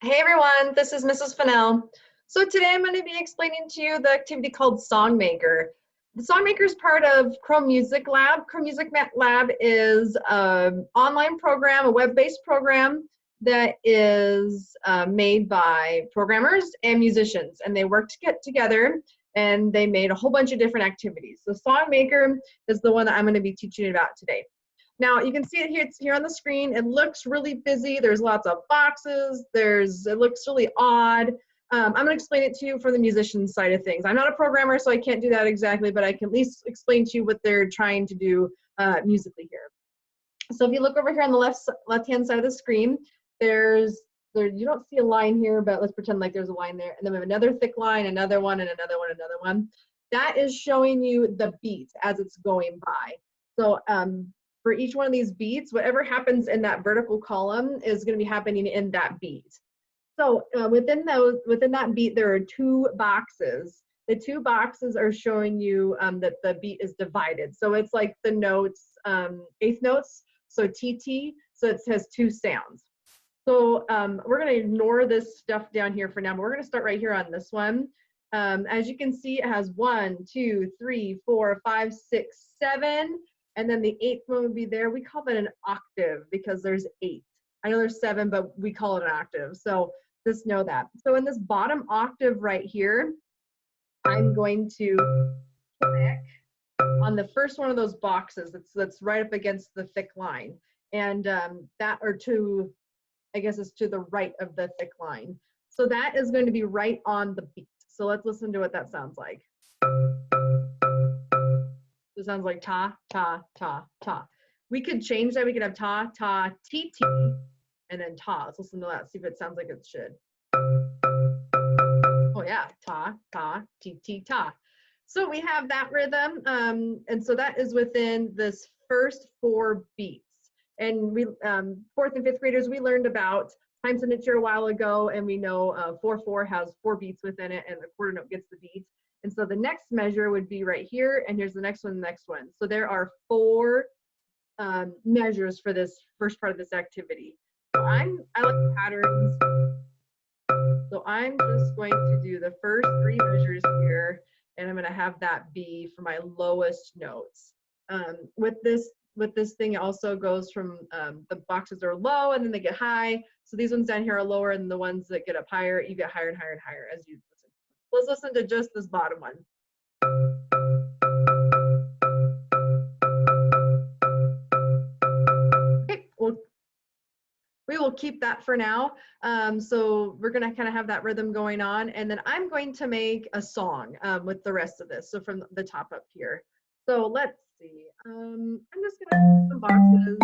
Hey everyone, this is Mrs. Fennel. So today I'm going to be explaining to you the activity called Songmaker. The Songmaker is part of Chrome Music Lab. Chrome Music Lab is an online program, a web-based program that is made by programmers and musicians, and they work to get together and they made a whole bunch of different activities. So Songmaker is the one that I'm going to be teaching you about today. Now you can see it here, it's here on the screen. It looks really busy. There's lots of boxes. It looks really odd. I'm gonna explain it to you from the musician side of things. I'm not a programmer, so I can't do that exactly, but I can at least explain to you what they're trying to do musically here. So if you look over here on the left-hand side of the screen, you don't see a line here, but let's pretend like there's a line there. And then we have another thick line, another one, and another one, another one. That is showing you the beat as it's going by. So for each one of these beats, whatever happens in that vertical column is going to be happening in that beat. So within that beat, there are two boxes. The two boxes are showing you that the beat is divided. So it's like the notes, eighth notes, so TT, so it has two sounds. So we're going to ignore this stuff down here for now, but we're going to start right here on this one. As you can see, it has 1, 2, 3, 4, 5, 6, 7. And then the eighth one would be there. We call that an octave because there's 8. I know there's 7, but we call it an octave. So just know that. So in this bottom octave right here, I'm going to click on the first one of those boxes that's right up against the thick line. And I guess it's to the right of the thick line. So that is going to be right on the beat. So let's listen to what that sounds like. It sounds like ta, ta, ta, ta. We could change that. We could have ta, ta, ti, ti, and then ta. Let's listen to that, see if it sounds like it should. Oh yeah, ta, ta, ti, ti, ta. So we have that rhythm, and so that is within this first 4 beats. And we, 4th and 5th graders, we learned about time signature a while ago, and we know 4/4 has 4 beats within it, and the quarter note gets the beat. And so the next measure would be right here, and here's the next one, the next one. So there are 4 measures for this first part of this activity. So I like patterns. So I'm just going to do the first 3 measures here, and I'm going to have that be for my lowest notes. With this thing, it also goes from the boxes are low and then they get high. So these ones down here are lower, and the ones that get up higher, you get higher and higher and higher as you listen. Let's listen to just this bottom one. Okay, well, we will keep that for now. So we're gonna kind of have that rhythm going on, and then I'm going to make a song with the rest of this. So from the top up here. So let's see. I'm just gonna put some boxes.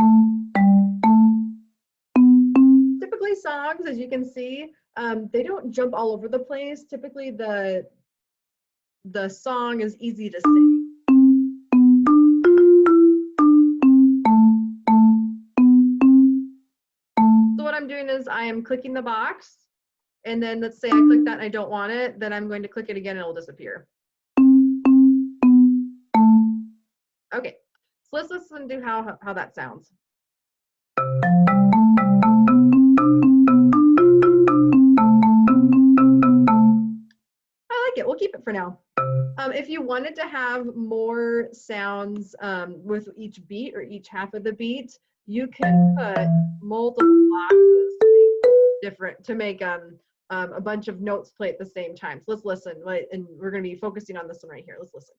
Typically songs, as you can see, they don't jump all over the place. Typically the song is easy to sing. So what I'm doing is I am clicking the box, and then let's say I click that and I don't want it, then I'm going to click it again and it'll disappear. Okay, so let's listen to how that sounds. We'll keep it for now. If you wanted to have more sounds with each beat or each half of the beat, you can put multiple boxes to make a bunch of notes play at the same time. So let's listen, and we're going to be focusing on this one right here. Let's listen.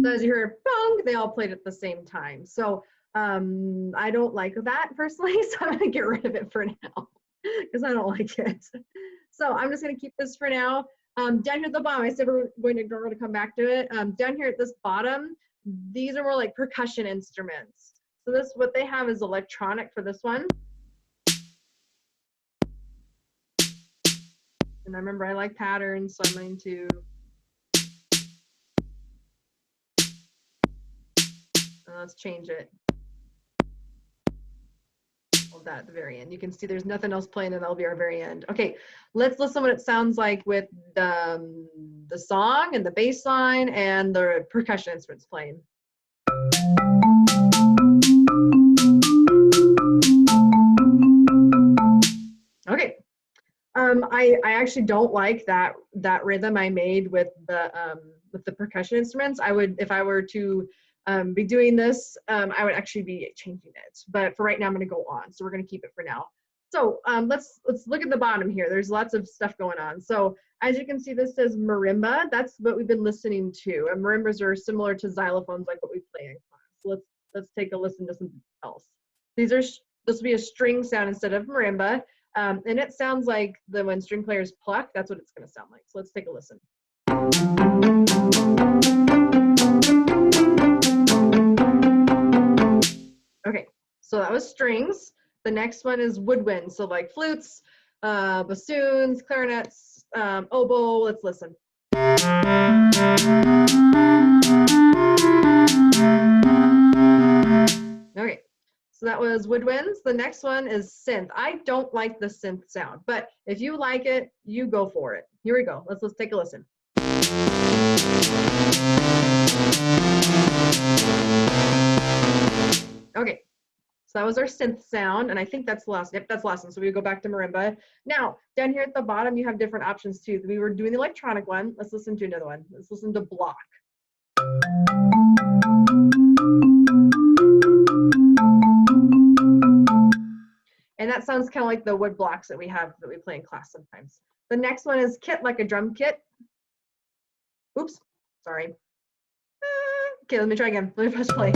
So as you heard, bong, they all played at the same time. So I don't like that personally, so I'm going to get rid of it for now, because I don't like it. So I'm just going to keep this for now. Down here at the bottom, I said we're going to come back to it. Down here at this bottom, these are more like percussion instruments. So what they have is electronic for this one. And I remember I like patterns, so I'm going to. Let's change it. That at the very end. You can see there's nothing else playing, and that'll be our very end. Okay, let's listen what it sounds like with the song and the bass line and the percussion instruments playing. I actually don't like that rhythm I made with the percussion instruments. I would, if I were to be doing this, I would actually be changing it. But for right now, I'm going to go on. So we're going to keep it for now. So let's look at the bottom here. There's lots of stuff going on. So as you can see, this says marimba. That's what we've been listening to. And marimbas are similar to xylophones, like what we play in class. So let's take a listen to something else. This will be a string sound instead of marimba. And it sounds like when string players pluck, that's what it's going to sound like. So let's take a listen. Okay, so that was strings. The next one is woodwind, so like flutes, bassoons, clarinets, oboe. Let's listen. Okay, so that was woodwinds. The next one is synth. I don't like the synth sound, but if you like it, you go for it. Here we go. Let's take a listen. Okay, so that was our synth sound, and I think that's the last. Yep, that's the last one. So we go back to marimba. Now, down here at the bottom, you have different options too. We were doing the electronic one. Let's listen to another one. Let's listen to block. And that sounds kind of like the wood blocks that we play in class sometimes. The next one is kit, like a drum kit. Oops, sorry. Okay, let me try again. Let me press play.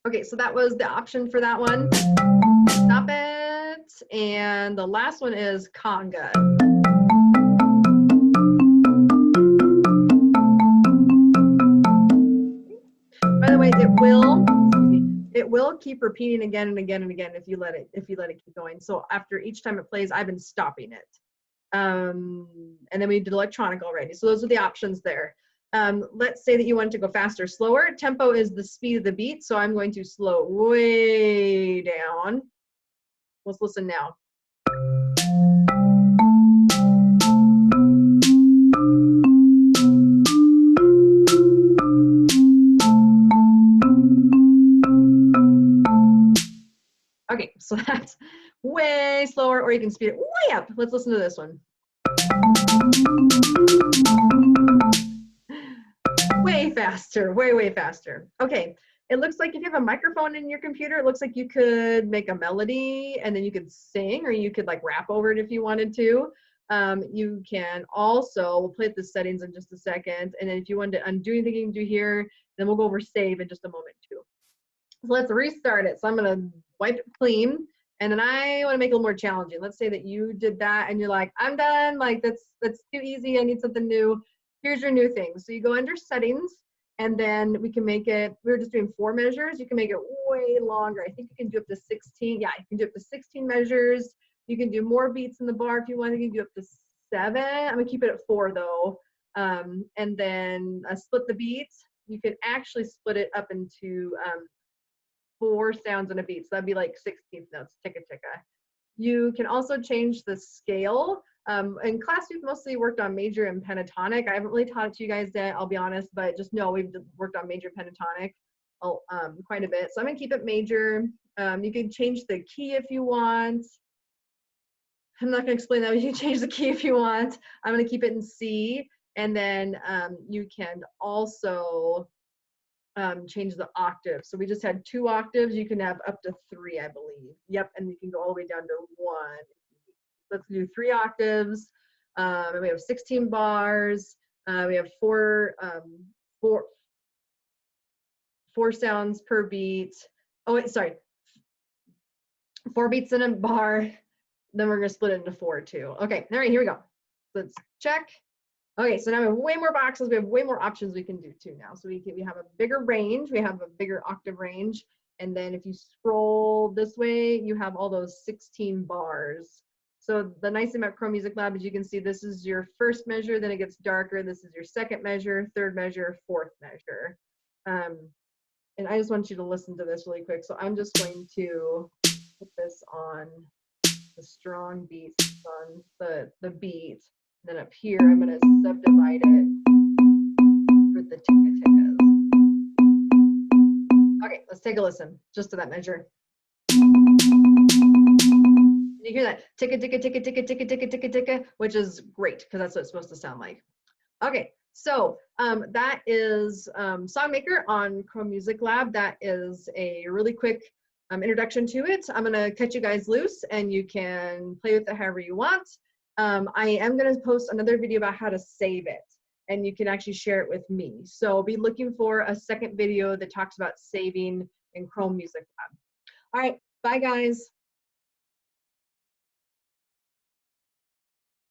Okay, so that was the option for that one. Stop it. And the last one is conga. By the way, it will keep repeating again and again and again if you let it keep going. So after each time it plays, I've been stopping it. And then we did electronic already. So those are the options there. Let's say that you want to go faster, slower. Tempo is the speed of the beat. So I'm going to slow way down. Let's listen now. Okay, so that's way slower, or you can speed it way up. Let's listen to this one. Way faster, way faster. Okay, it looks like if you have a microphone in your computer, it looks like you could make a melody and then you could sing, or you could like rap over it if you wanted to. You can also, we'll play the settings in just a second, and then if you want to undo anything you can do here, then we'll go over save in just a moment too. So let's restart it. So I'm gonna wipe it clean, and then I want to make it a little more challenging. Let's say that you did that and you're like, I'm done, like that's too easy, I need something new. Here's your new thing. So you go under settings, and then we can make it, we were just doing 4 measures, you can make it way longer. I think you can do up to 16. Yeah, you can do up to 16 measures. You can do more beats in the bar if you want. You can do up to 7. I'm gonna keep it at 4 though. And then split the beats. You can actually split it up into 4 sounds in a beat. So that'd be like 16th notes, ticka ticka. You can also change the scale. In class, we've mostly worked on major and pentatonic. I haven't really taught it to you guys yet, I'll be honest, but just know we've worked on major pentatonic quite a bit. So I'm gonna keep it major. You can change the key if you want. I'm not gonna explain that, but you can change the key if you want. I'm gonna keep it in C. And then you can also change the octave. So we just had 2 octaves. You can have up to 3, I believe. Yep, and you can go all the way down to 1. Let's do 3 octaves. And we have 16 bars. We have 4 sounds per beat. Oh wait, sorry. 4 beats in a bar. Then we're gonna split it into 4 too. Okay, all right, here we go. Let's check. Okay, so now we have way more boxes. We have way more options we can do too now. So we have a bigger range. We have a bigger octave range. And then if you scroll this way, you have all those 16 bars. So the nice thing about Chrome Music Lab is you can see this is your first measure, then it gets darker. This is your second measure, third measure, fourth measure. And I just want you to listen to this really quick. So I'm just going to put this on the strong beats, on the beat. Then up here, I'm going to subdivide it with the ticka tickas. Okay, let's take a listen just to that measure. You hear that ticka ticka ticka ticka ticka ticka ticka ticka, which is great because that's what it's supposed to sound like. Okay, so that is SongMaker on Chrome Music Lab. That is a really quick introduction to it. I'm gonna cut you guys loose and you can play with it however you want. I am gonna post another video about how to save it, and you can actually share it with me. So be looking for a second video that talks about saving in Chrome Music Lab. All right, bye guys.